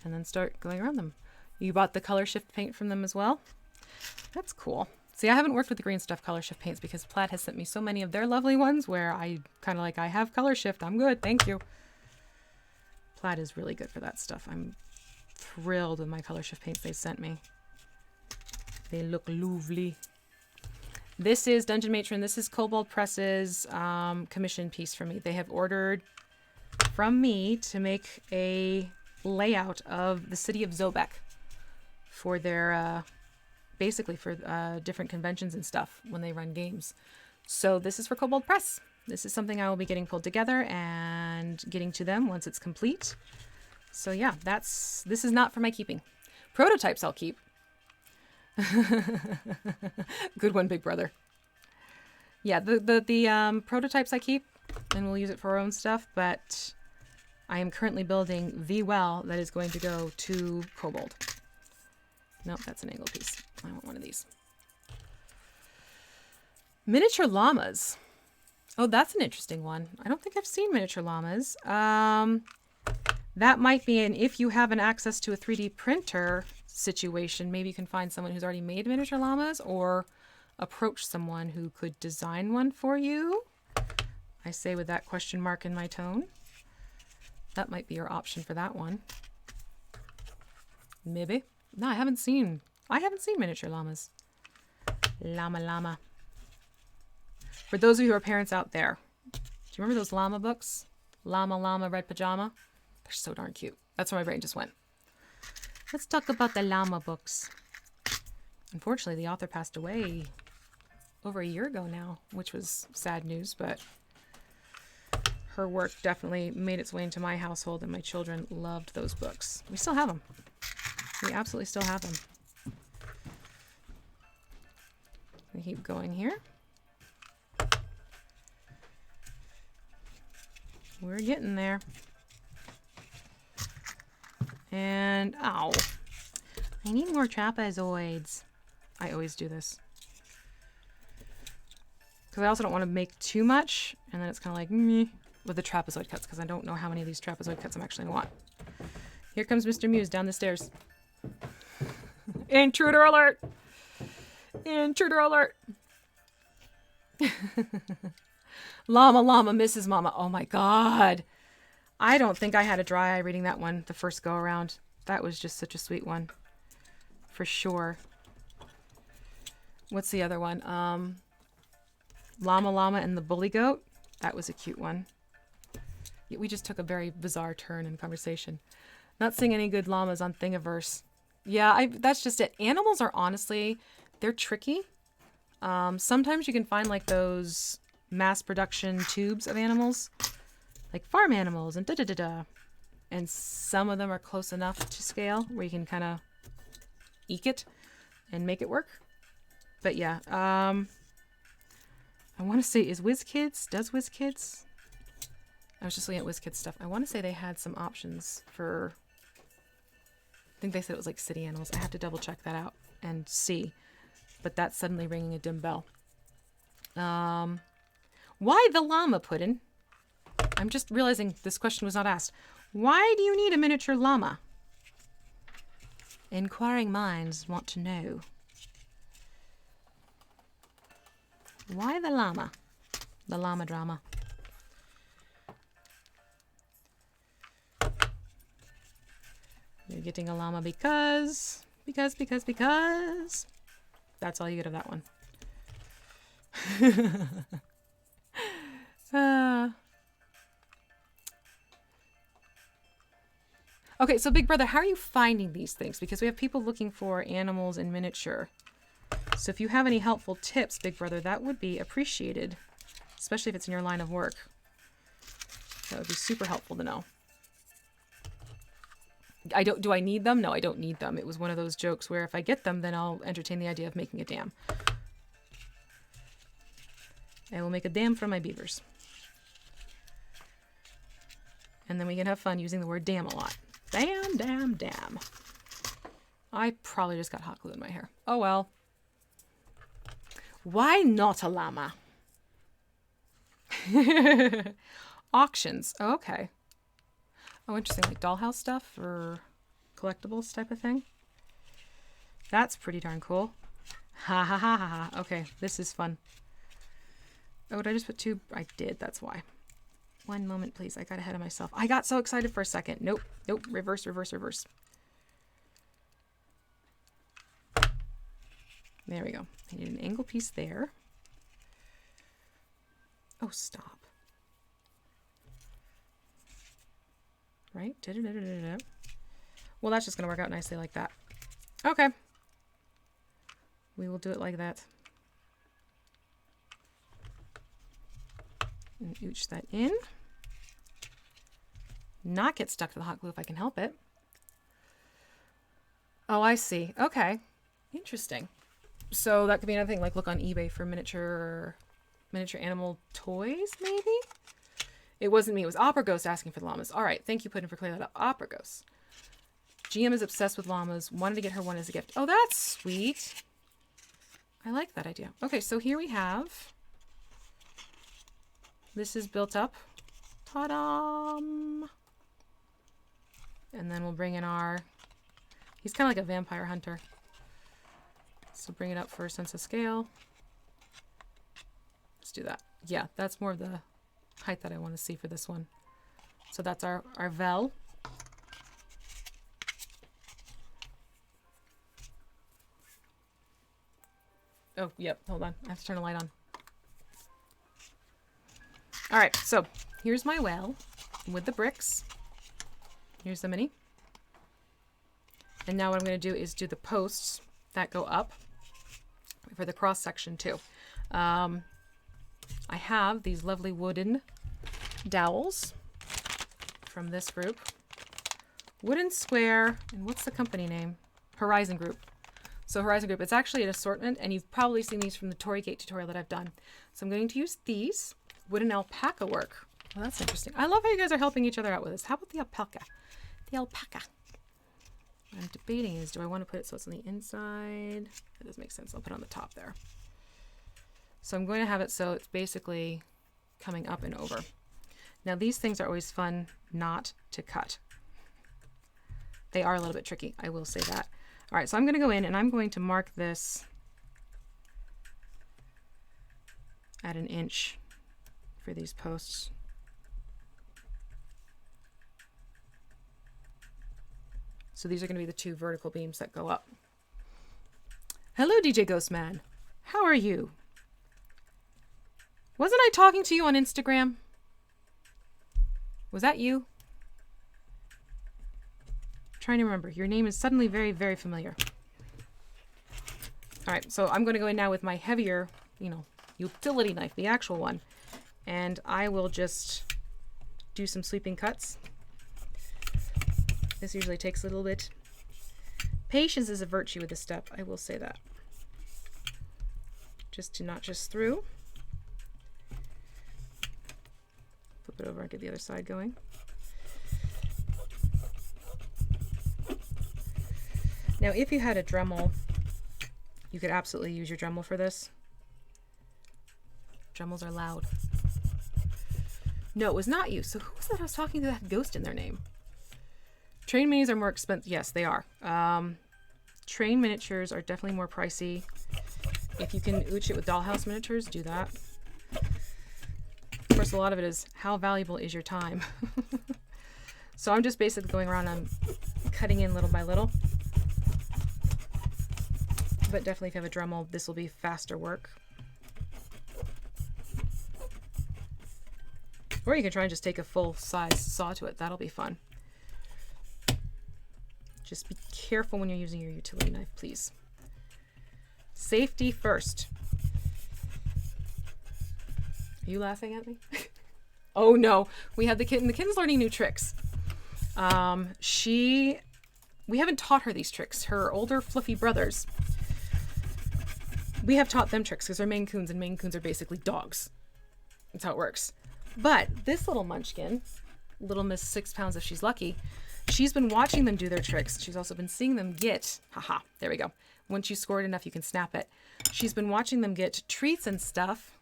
And then start going around them. You bought the color shift paint from them as well? That's cool. See, I haven't worked with the green stuff color shift paints because Plaid has sent me so many of their lovely ones where I kind of like, I have color shift. I'm good. Thank you. Plaid is really good for that stuff. I'm thrilled with my color shift paints they sent me. They look lovely. This is Dungeon Matron. This is Kobold Press's commission piece for me. They have ordered from me to make a layout of the city of Zobeck for their basically for different conventions and stuff when they run games. So this is for Kobold Press. This is something I will be getting pulled together and getting to them once it's complete. So yeah, this is not for my keeping. Prototypes I'll keep. Good one, big brother. Yeah, the prototypes I keep, and we'll use it for our own stuff, but I am currently building the well that is going to go to Kobold. Nope, that's an angle piece. I want one of these. Miniature llamas. Oh, that's an interesting one. I don't think I've seen miniature llamas. That might be an if you have an access to a 3D printer situation, maybe you can find someone who's already made miniature llamas or approach someone who could design one for you. I say with that question mark in my tone. That might be your option for that one. Maybe. No, I haven't seen miniature llamas. Llama. For those of you who are parents out there, do you remember those llama books? Llama, Red Pajama? They're so darn cute. That's where my brain just went. Let's talk about the llama books. Unfortunately, the author passed away over a year ago now, which was sad news, but her work definitely made its way into my household, and my children loved those books. We still have them. We absolutely still have them. We keep going here. We're getting there. And, ow. I need more trapezoids. I always do this. Because I also don't want to make too much, and then it's kind of like, meh, with the trapezoid cuts, because I don't know how many of these trapezoid cuts I'm actually going to want. Here comes Mr. Muse down the stairs. Intruder alert! Intruder alert! Llama, Mrs. Mama. Oh my god. I don't think I had a dry eye reading that one the first go around. That was just such a sweet one. For sure. What's the other one? Llama and the Bully Goat. That was a cute one. We just took a very bizarre turn in conversation. Not seeing any good llamas on Thingiverse. Yeah, that's just it. Animals are honestly, they're tricky. Sometimes you can find like those mass production tubes of animals, like farm animals and da-da-da-da. And some of them are close enough to scale where you can kind of eke it and make it work. But yeah, I want to say, does WizKids? I was just looking at WizKids stuff. I want to say they had some options for, I think they said it was like city animals. I have to double check that out and see. But that's suddenly ringing a dim bell. Why the llama, Puddin'? I'm just realizing this question was not asked. Why do you need a miniature llama? Inquiring minds want to know. Why the llama? The llama drama. You're getting a llama because. That's all you get of that one. Okay, so Big Brother, how are you finding these things? Because we have people looking for animals in miniature. So if you have any helpful tips, Big Brother, that would be appreciated. Especially if it's in your line of work. That would be super helpful to know. Do I need them? No, I don't need them. It was one of those jokes where if I get them, then I'll entertain the idea of making a dam. I will make a dam from my beavers. And then we can have fun using the word dam a lot. Dam. I probably just got hot glue in my hair. Oh well. Why not a llama? Auctions. Oh, okay. Oh, interesting. Like dollhouse stuff or collectibles type of thing. That's pretty darn cool. Ha ha ha ha ha. Okay, this is fun. Oh, did I just put two? I did. That's why. One moment, please. I got ahead of myself. I got so excited for a second. Nope. Reverse. There we go. I need an angle piece there. Oh, stop. Right? Well, that's just going to work out nicely like that. Okay. We will do it like that. And ooch that in. not get stuck to the hot glue if I can help it. Oh, I see. Okay. Interesting. So that could be another thing, like look on eBay for miniature animal toys, maybe? It wasn't me. It was Opera Ghost asking for the llamas. All right. Thank you, Puddin, for clearing that up. Opera Ghost. GM is obsessed with llamas. Wanted to get her one as a gift. Oh, that's sweet. I like that idea. Okay, so here we have... This is built up. Ta-da! And then we'll bring in our... He's kind of like a vampire hunter. So bring it up for a sense of scale. Let's do that. Yeah, that's more of the height that I want to see for this one. So that's our Vel. Oh, yep. Hold on. I have to turn the light on. All right. So here's my well with the bricks. Here's the mini. And now what I'm going to do is do the posts that go up for the cross section too. I have these lovely wooden dowels from this group. Wooden Square, and what's the company name? Horizon Group. So Horizon Group, it's actually an assortment, and you've probably seen these from the Tory Gate tutorial that I've done. So I'm going to use these. Wooden alpaca work. Well, that's interesting. I love how you guys are helping each other out with this. How about the alpaca? The alpaca. What I'm debating is, do I want to put it so it's on the inside? That does make sense. I'll put it on the top there. So I'm going to have it so it's basically coming up and over. Now these things are always fun not to cut. They are a little bit tricky, I will say that. All right, so I'm going to go in and I'm going to mark this at 1 inch for these posts. So these are going to be the 2 vertical beams that go up. Hello, DJ Ghostman. How are you? Wasn't I talking to you on Instagram? Was that you? I'm trying to remember. Your name is suddenly very, very familiar. All right, so I'm going to go in now with my heavier, utility knife, the actual one. And I will just do some sweeping cuts. This usually takes a little bit. Patience is a virtue with this step, I will say that. Just to notch us through. Flip it over and get the other side going. Now, if you had a Dremel, you could absolutely use your Dremel for this. Dremels are loud. No, it was not you. So who was that I was talking to that had ghost in their name? Train minis are more expensive. Yes, they are. Train miniatures are definitely more pricey. If you can ooch it with dollhouse miniatures, do that. Of course, a lot of it is how valuable is your time. So I'm just basically going around and cutting in little by little. But definitely if you have a Dremel, this will be faster work. Or you can try and just take a full-size saw to it. That'll be fun. Just be careful when you're using your utility knife, please. Safety first. Are you laughing at me? Oh no, we have the kitten. The kitten's learning new tricks. We haven't taught her these tricks. Her older fluffy brothers, we have taught them tricks because they're Maine Coons, and Maine Coons are basically dogs. That's how it works. But this little munchkin, little Miss 6 pounds if she's lucky, she's been watching them do their tricks. She's also been seeing them get, haha, there we go. Once you score it enough, you can snap it. She's been watching them get treats and stuff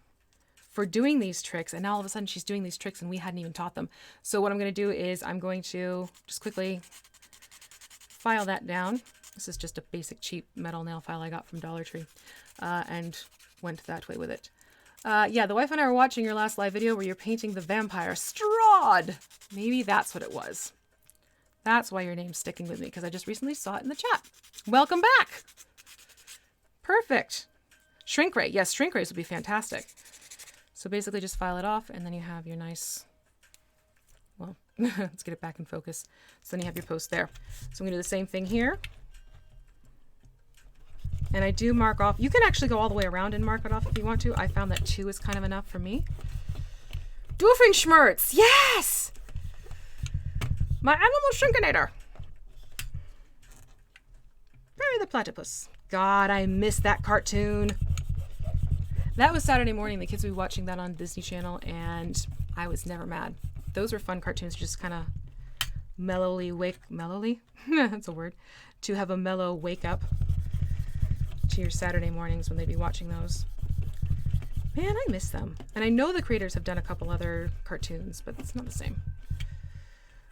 for doing these tricks, and now all of a sudden she's doing these tricks and we hadn't even taught them. So what I'm going to do is I'm going to just quickly file that down. This is just a basic cheap metal nail file I got from Dollar Tree, and went that way with it. Yeah, the wife and I were watching your last live video where you're painting the vampire. Strahd! Maybe that's what it was. That's why your name's sticking with me, because I just recently saw it in the chat. Welcome back! Perfect. Shrink ray. Yes, shrink rays would be fantastic. So basically just file it off, and then you have your nice... Well, let's get it back in focus. So then you have your post there. So I'm going to do the same thing here. And I do mark off. You can actually go all the way around and mark it off if you want to. I found that 2 is kind of enough for me. Doofenshmirtz! Yes! My animal shrinkinator. Perry the Platypus. God, I missed that cartoon. That was Saturday morning. The kids would be watching that on Disney Channel, and I was never mad. Those were fun cartoons, just kind of mellowly? That's a word. To have a mellow wake up to your Saturday mornings when they'd be watching those. Man, I miss them. And I know the creators have done a couple other cartoons, but it's not the same.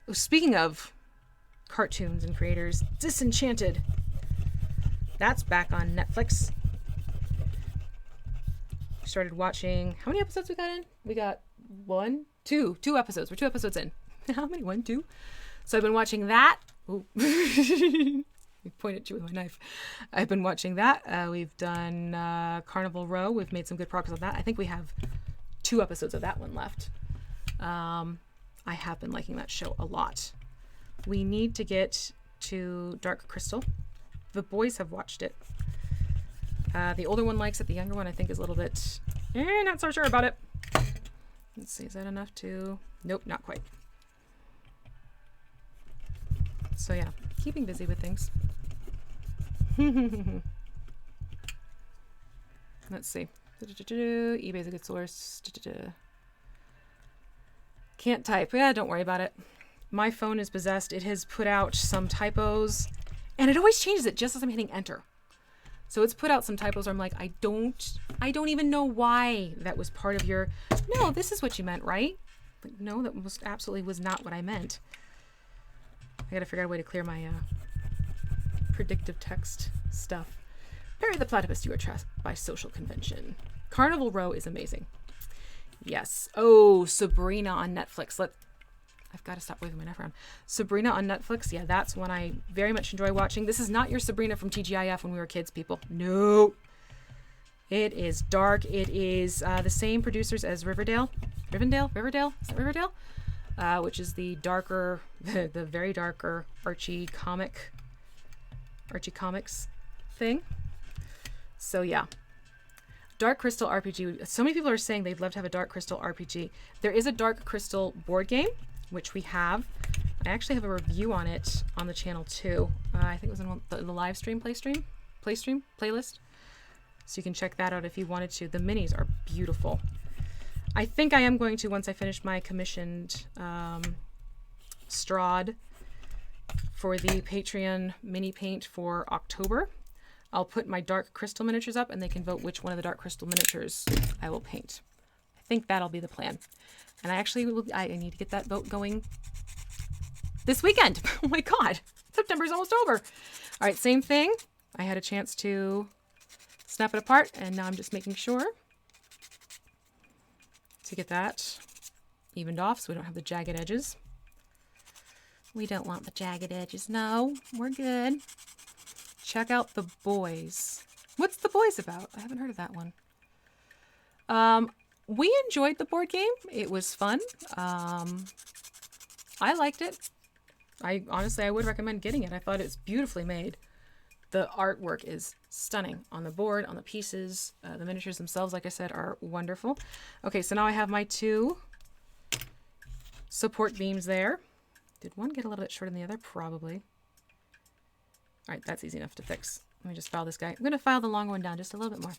Oh, speaking of cartoons and creators, Disenchanted. That's back on Netflix. Started watching. How many episodes we got in? We got two episodes. We're 2 episodes in. How many? 1, 2. So I've been watching that. Ooh. I pointed at you with my knife. I've been watching that. We've done Carnival Row. We've made some good progress on that. I think we have 2 episodes of that one left. I have been liking that show a lot. We need to get to Dark Crystal. The boys have watched it. The older one likes it. The younger one, I think, is a little bit not so sure about it. Let's see. Is that enough to... Nope, not quite. So, yeah. Keeping busy with things. Let's see. eBay's a good source. Can't type. Yeah, don't worry about it. My phone is possessed. It has put out some typos. And it always changes it just as I'm hitting enter. So it's put out some typos where I'm like, I don't even know why that was part of your... No, this is what you meant, right? Like, no, that absolutely was not what I meant. I gotta figure out a way to clear my predictive text stuff. Perry the Platypus, you are trapped by social convention. Carnival Row is amazing. Yes. Oh, Sabrina on Netflix. I've got to stop waving my knife around. Sabrina on Netflix. Yeah, that's one I very much enjoy watching. This is not your Sabrina from TGIF when we were kids, people. No. It is dark. It is the same producers as Riverdale. Rivendell? Riverdale? Is that Riverdale? Which is the darker, the very darker Archie Comics thing. So yeah. Dark Crystal RPG. So many people are saying they'd love to have a Dark Crystal RPG. There is a Dark Crystal board game, which we have. I actually have a review on it on the channel too. I think it was in the live stream, playlist. So you can check that out if you wanted to. The minis are beautiful. I think I am going to, once I finish my commissioned Strahd for the Patreon mini paint for October, I'll put my Dark Crystal miniatures up and they can vote which one of the Dark Crystal miniatures I will paint. I think that'll be the plan. And I need to get that vote going this weekend. Oh my God, September's almost over. All right, same thing. I had a chance to snap it apart and now I'm just making sure to get that evened off so we don't have the jagged edges. We don't want the jagged edges. No, we're good. Check out The Boys. What's The Boys about? I haven't heard of that one. We enjoyed the board game. It was fun. I liked it. I would recommend getting it. I thought it's beautifully made. The artwork is stunning on the board, on the pieces. The miniatures themselves, like I said, are wonderful. Okay, so now I have my 2 support beams there. Did one get a little bit shorter than the other? Probably. All right, that's easy enough to fix. Let me just file this guy. I'm going to file the long one down just a little bit more.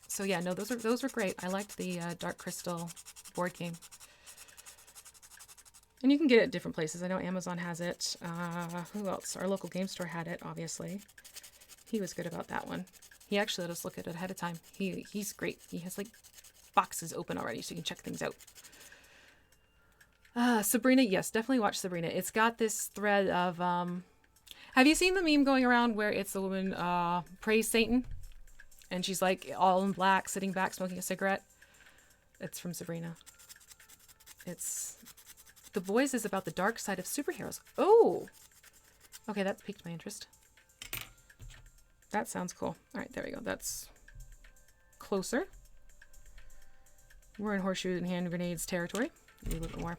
So yeah, no, those were great. I liked the Dark Crystal board game. And you can get it at different places. I know Amazon has it. Who else? Our local game store had it, obviously. He was good about that one. He actually let us look at it ahead of time. He's great. He has like boxes open already so you can check things out. Sabrina, yes, definitely watch Sabrina. It's got this thread of... have you seen the meme going around where it's the woman praise Satan? And she's like all in black, sitting back, smoking a cigarette. It's from Sabrina. It's... The Boys is about the dark side of superheroes. Oh! Okay, that's piqued my interest. That sounds cool. All right, there we go. That's closer. We're in horseshoe and hand grenades territory. Maybe a little bit more.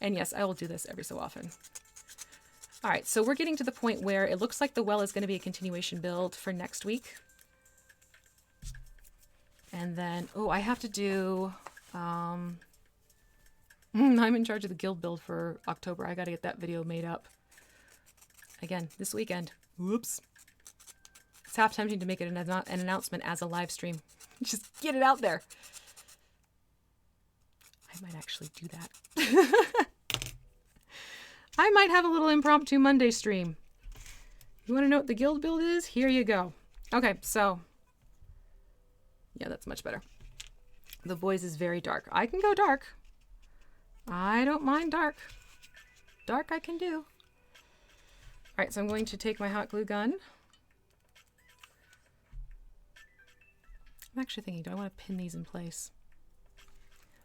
And yes, I will do this every so often. All right, so we're getting to the point where it looks like the well is going to be a continuation build for next week. And then, oh, I have to do... I'm in charge of the guild build for October. I gotta get that video made up. Again, this weekend. Whoops. It's half tempting to make it an announcement as a live stream. Just get it out there. I might actually do that. I might have a little impromptu Monday stream. You want to know what the guild build is? Here you go. Okay, so. Yeah, that's much better. The voice is very dark. I can go dark. I don't mind dark. Dark I can do. Alright, so I'm going to take my hot glue gun. I'm actually thinking, do I want to pin these in place?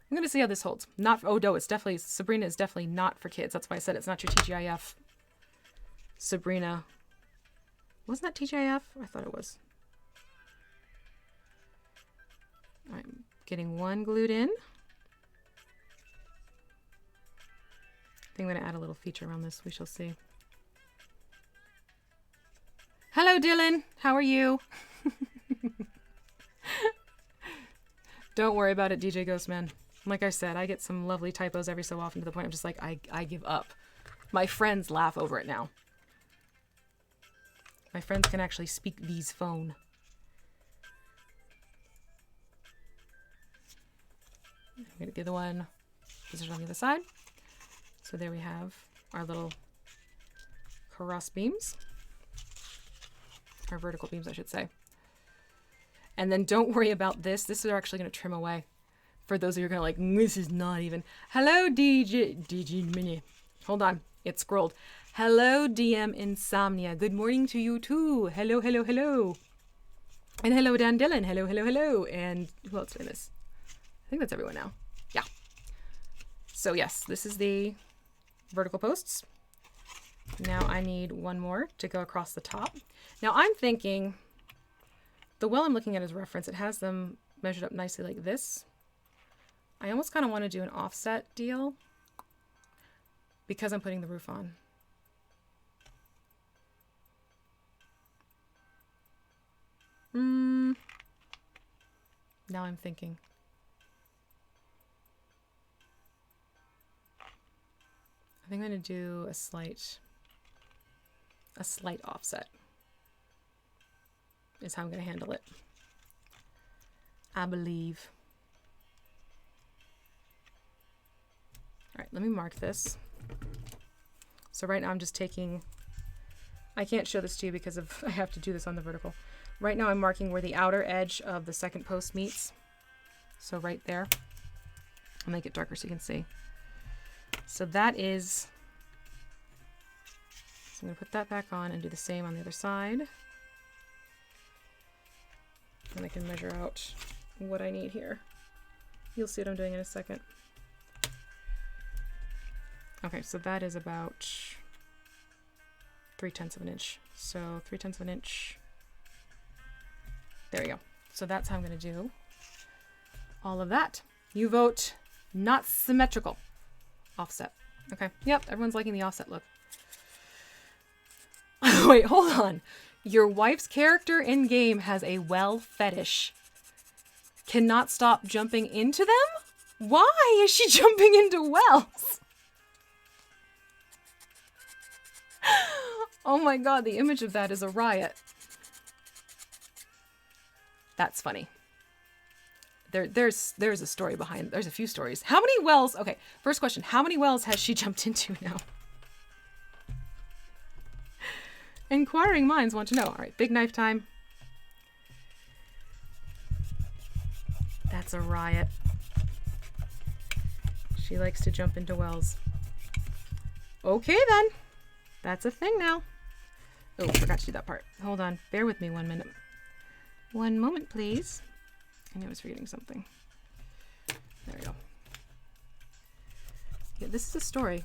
I'm going to see how this holds. Not, oh no, it's definitely, Sabrina is definitely not for kids. That's why I said it's not your TGIF. Sabrina. Wasn't that TGIF? I thought it was. I'm getting one glued in. I think I'm going to add a little feature around this. We shall see. Hello, Dylan. How are you? Don't worry about it, DJ Ghostman. Like I said, I get some lovely typos every so often to the point I'm just like, I give up. My friends laugh over it now. My friends can actually speak these phone. I'm going to get the one position on the other side. So there we have our little cross beams. Our vertical beams, I should say. And then don't worry about this. This is actually going to trim away. For those of you who are going to like, this is not even. Hello, DJ Mini. Hold on. It scrolled. Hello, DM Insomnia. Good morning to you too. Hello, hello, hello. And hello, Dan Dillon. Hello, hello, hello. And who else did I miss? I think that's everyone now. Yeah. So yes, this is the vertical posts. Now I need one more to go across the top. Now I'm thinking, the well I'm looking at as reference, it has them measured up nicely like this. I almost kind of want to do an offset deal because I'm putting the roof on. Now I'm thinking. I think I'm going to do a slight offset is how I'm going to handle it. I believe. All right, let me mark this. So right now I'm just taking, I can't show this to you because of, I have to do this on the vertical. Right now I'm marking where the outer edge of the second post meets. So right there. I'll make it darker so you can see. So that is, so I'm going to put that back on and do the same on the other side. And I can measure out what I need here. You'll see what I'm doing in a second. Okay, so that is about 3/10 of an inch. So 3/10 of an inch. There we go. So that's how I'm going to do all of that. You vote not symmetrical. Offset. Okay. Yep, everyone's liking the offset look. Wait, hold on. Your wife's character in game has a well fetish. Cannot stop jumping into them? Why is she jumping into wells? Oh my god, the image of that is a riot. That's funny. There's a story behind, there's a few stories. How many wells, okay, first question, how many wells has she jumped into now? Inquiring minds want to know. All right, big knife time. That's a riot. She likes to jump into wells. Okay then, that's a thing now. Oh, forgot to do that part. Hold on, bear with me 1 minute. 1 moment, please. I knew I was forgetting something. There we go. Yeah, this is a story.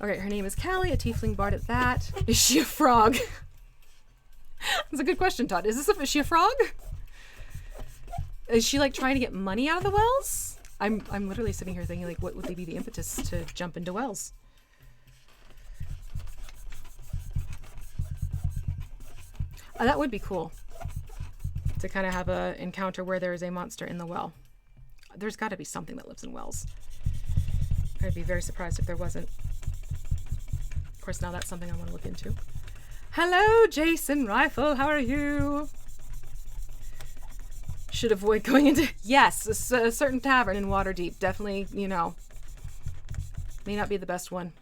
Okay, her name is Callie, a tiefling bard at that. Is she a frog? That's a good question, Todd. Is she a frog? Is she like trying to get money out of the wells? I'm literally sitting here thinking like, what would be the impetus to jump into wells? That would be cool. To kind of have an encounter where there is a monster in the well. There's got to be something that lives in wells. I'd be very surprised if there wasn't. Of course, now that's something I want to look into. Hello, Jason Rifle. How are you? Should avoid going into... Yes, a certain tavern in Waterdeep. Definitely, you know, may not be the best one.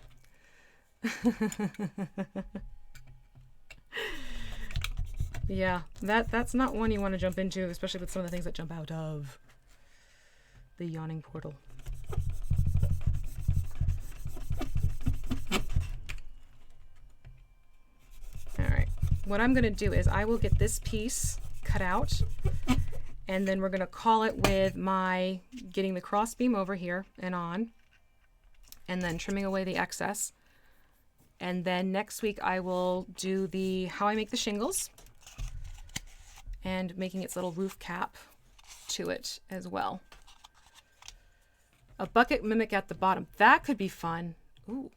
Yeah, that's not one you want to jump into, especially with some of the things that jump out of the yawning portal. Alright, what I'm going to do is I will get this piece cut out, and then we're going to call it with my getting the crossbeam over here and on, and then trimming away the excess. And then next week I will do the how I make the shingles and making its little roof cap to it as well. A bucket mimic at the bottom. That could be fun. Ooh.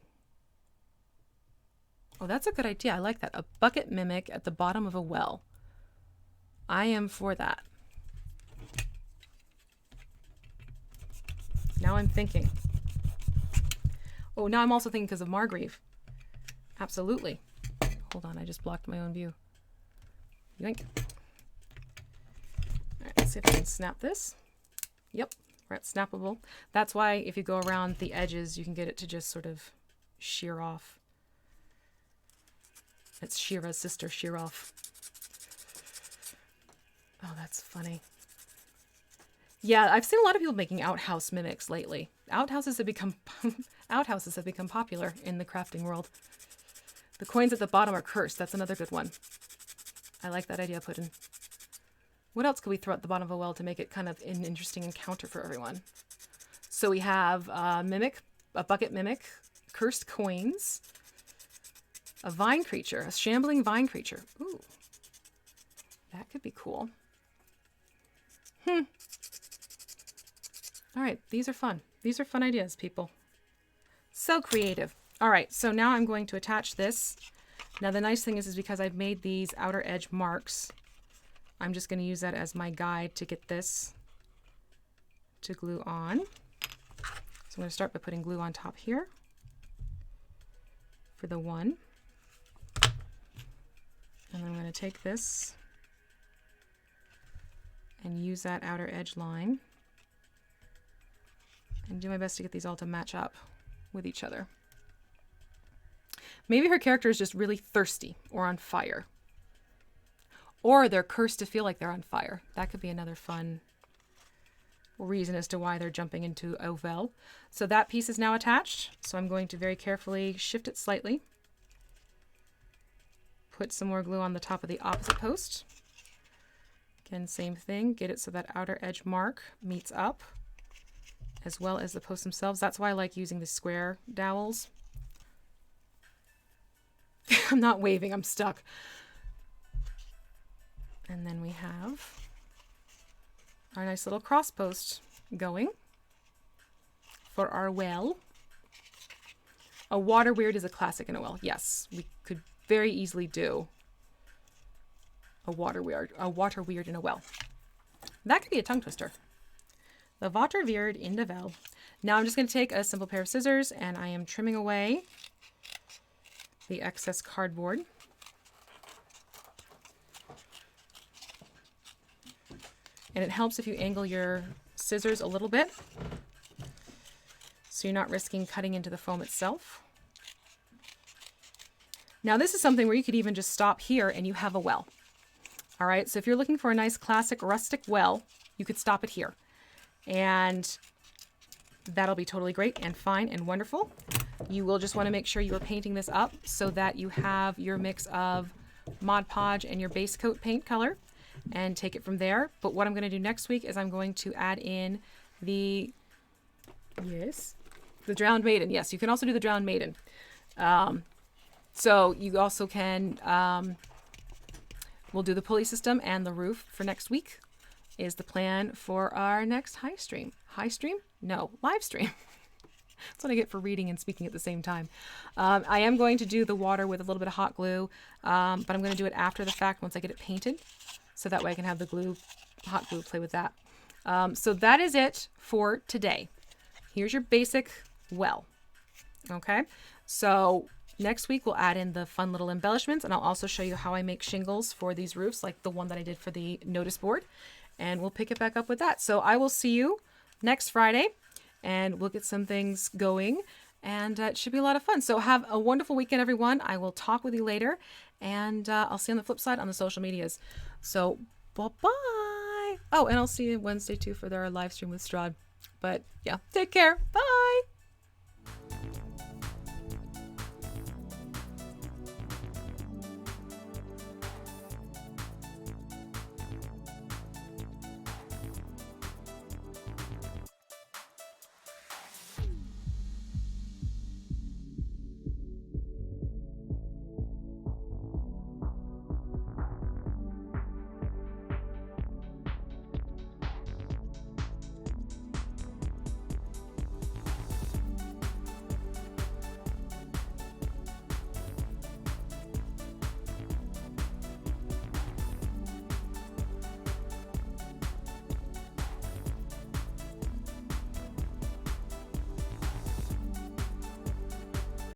Oh, that's a good idea. I like that. A bucket mimic at the bottom of a well. I am for that. Now I'm thinking. Oh, now I'm also thinking because of Margrave. Absolutely. Hold on, I just blocked my own view. Yoink. Alright, let's see if I can snap this. Yep, we're at snappable. That's why if you go around the edges, you can get it to just sort of shear off. It's Shira's sister, shear off. Oh, that's funny. Yeah, I've seen a lot of people making outhouse mimics lately. Outhouses have become popular in the crafting world. The coins at the bottom are cursed. That's another good one. I like that idea, Puddin. What else could we throw at the bottom of a well to make it kind of an interesting encounter for everyone? So we have a bucket mimic, cursed coins, a vine creature, a shambling vine creature. Ooh, that could be cool. All right, these are fun. These are fun ideas, people. So creative. All right, so now I'm going to attach this. Now the nice thing is because I've made these outer edge marks, I'm just going to use that as my guide to get this to glue on. So I'm going to start by putting glue on top here for the one. And then I'm going to take this and use that outer edge line and do my best to get these all to match up with each other. Maybe her character is just really thirsty or on fire. Or they're cursed to feel like they're on fire. That could be another fun reason as to why they're jumping into a well. So that piece is now attached. So I'm going to very carefully shift it slightly. Put some more glue on the top of the opposite post. Again, same thing. Get it so that outer edge mark meets up, as well as the posts themselves. That's why I like using the square dowels. I'm not waving, I'm stuck. And then we have our nice little cross post going for our well. A water weird is a classic in a well. Yes, we could very easily do a water weird in a well. That could be a tongue twister. The water weird in the well. Now I'm just going to take a simple pair of scissors and I am trimming away the excess cardboard. And it helps if you angle your scissors a little bit so you're not risking cutting into the foam itself. Now this is something where you could even just stop here and you have a well. All right, so if you're looking for a nice classic rustic well, you could stop it here. And that'll be totally great and fine and wonderful. You will just want to make sure you are painting this up so that you have your mix of Mod Podge and your base coat paint color and take it from there. But what I'm going to do next week is I'm going to add in the Drowned Maiden. Yes, you can also do the Drowned Maiden. So you also can, we'll do the pulley system and the roof for next week is the plan for our next high stream. High stream? No, live stream. That's what I get for reading and speaking at the same time. I am going to do the water with a little bit of hot glue, but I'm going to do it after the fact once I get it painted. So that way I can have the hot glue play with that. So that is it for today. Here's your basic well. Okay, so next week we'll add in the fun little embellishments, and I'll also show you how I make shingles for these roofs, like the one that I did for the notice board, and we'll pick it back up with that. So I will see you next Friday, and we'll get some things going, and it should be a lot of fun. So have a wonderful weekend, everyone. I will talk with you later, and I'll see you on the flip side on the social medias. So bye-bye. Oh, and I'll see you Wednesday too for their live stream with Strahd. But yeah, take care. Bye.